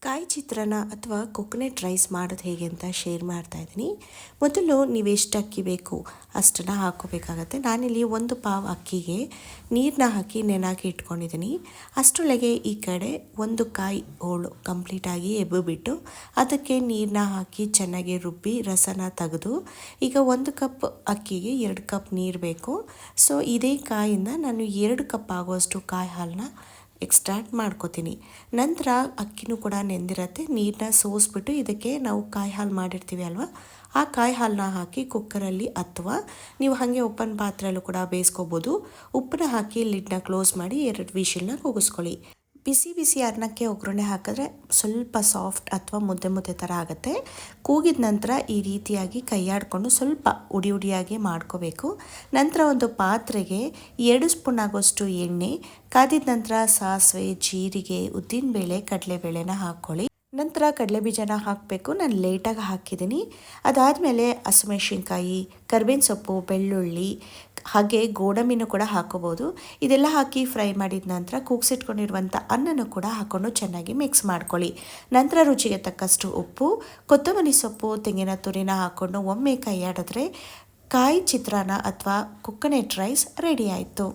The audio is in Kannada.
ಕಾಯಿ ಚಿತ್ರಾನ್ನ ಅಥವಾ ಕೊಕೊನೆಟ್ ರೈಸ್ ಮಾಡೋದು ಹೇಗೆ ಅಂತ ಶೇರ್ ಮಾಡ್ತಾ ಇದ್ದೀನಿ. ಮೊದಲು ನೀವು ಎಷ್ಟು ಅಕ್ಕಿ ಬೇಕು ಅಷ್ಟನ್ನು ಹಾಕ್ಕೋಬೇಕಾಗತ್ತೆ. ನಾನಿಲ್ಲಿ ಒಂದು ಪಾವ್ ಅಕ್ಕಿಗೆ ನೀರನ್ನ ಹಾಕಿ ನೆನಾಕಿ ಇಟ್ಕೊಂಡಿದ್ದೀನಿ. ಅಷ್ಟರೊಳಗೆ ಈ ಕಡೆ ಒಂದು ಕಾಯಿ ಹೋಳು ಕಂಪ್ಲೀಟಾಗಿ ಬಿಟ್ಟು ಅದಕ್ಕೆ ನೀರನ್ನ ಹಾಕಿ ಚೆನ್ನಾಗಿ ರುಬ್ಬಿ ರಸನ ತೆಗೆದು, ಈಗ 1 ಕಪ್ ಅಕ್ಕಿಗೆ 2 ಕಪ್ ನೀರು ಬೇಕು. ಸೊ ಇದೇ ಕಾಯಿಂದ ನಾನು 2 ಕಪ್ ಆಗುವಷ್ಟು ಕಾಯಿ ಹಾಲನ್ನ ಎಕ್ಸ್ಟ್ರಾಕ್ಟ್ ಮಾಡ್ಕೋತೀನಿ. ನಂತರ ಅಕ್ಕಿನೂ ಕೂಡ ನೆಂದಿರತ್ತೆ. ನೀರನ್ನ ಸೋಸ್ಬಿಟ್ಟು ಇದಕ್ಕೆ ನಾವು ಕಾಯಿ ಹಾಲು ಮಾಡಿರ್ತೀವಿ ಅಲ್ವಾ, ಆ ಕಾಯಿ ಹಾಲನ್ನ ಹಾಕಿ ಕುಕ್ಕರಲ್ಲಿ ಅಥವಾ ನೀವು ಹಾಗೆ ಓಪನ್ ಪಾತ್ರೆಯಲ್ಲೂ ಕೂಡ ಬೇಯಿಸ್ಕೋಬೋದು. ಉಪ್ಪನ್ನ ಹಾಕಿ ಲಿಡ್ನ ಕ್ಲೋಸ್ ಮಾಡಿ 2 ವಿಷಲ್ನ ಕೂಗಿಸ್ಕೊಳ್ಳಿ. ಬಿಸಿ ಬಿಸಿ ಅನ್ನಕ್ಕೆ ಒಗ್ಗರಣೆ ಹಾಕಿದ್ರೆ ಸ್ವಲ್ಪ ಸಾಫ್ಟ್ ಅಥವಾ ಮುದ್ದೆ ಥರ ಆಗುತ್ತೆ. ಕೂಗಿದ ನಂತರ ಈ ರೀತಿಯಾಗಿ ಕೈಯಾಡಿಕೊಂಡು ಸ್ವಲ್ಪ ಉಡಿಯಾಗಿ ಮಾಡ್ಕೋಬೇಕು. ನಂತರ ಒಂದು ಪಾತ್ರೆಗೆ 2 ಸ್ಪೂನ್ ಆಗೋಷ್ಟು ಎಣ್ಣೆ ಕಾದಿದ ನಂತರ ಸಾಸಿವೆ, ಜೀರಿಗೆ, ಉದ್ದಿನಬೇಳೆ, ಕಡಲೆಬೇಳೆನ ಹಾಕ್ಕೊಳ್ಳಿ. ನಂತರ ಕಡಲೆಬೀಜನ ಹಾಕಬೇಕು. ನಾನು ಲೇಟಾಗಿ ಹಾಕಿದ್ದೀನಿ. ಅದಾದಮೇಲೆ ಹಸಿಮೆಣಸಿನ್ಕಾಯಿ, ಕರಿಬೇವಿನ ಸೊಪ್ಪು, ಬೆಳ್ಳುಳ್ಳಿ ಹಾಗೆ ಗೋಡಂಬಿನೂ ಕೂಡ ಹಾಕೋಬೋದು. ಇದೆಲ್ಲ ಹಾಕಿ ಫ್ರೈ ಮಾಡಿದ ನಂತರ ಕೂಗ್ಸಿಟ್ಕೊಂಡಿರುವಂಥ ಅನ್ನನೂ ಕೂಡ ಹಾಕ್ಕೊಂಡು ಚೆನ್ನಾಗಿ ಮಿಕ್ಸ್ ಮಾಡ್ಕೊಳ್ಳಿ. ನಂತರ ರುಚಿಗೆ ತಕ್ಕಷ್ಟು ಉಪ್ಪು, ಕೊತ್ತಂಬರಿ ಸೊಪ್ಪು, ತೆಂಗಿನ ತುರಿನ ಹಾಕ್ಕೊಂಡು ಒಮ್ಮೆ ಕೈಯಾಡಿದ್ರೆ ಕಾಯಿ ಚಿತ್ರಾನ್ನ ಅಥವಾ ಕೊಕೊನೆಟ್ ರೈಸ್ ರೆಡಿ ಆಯಿತು.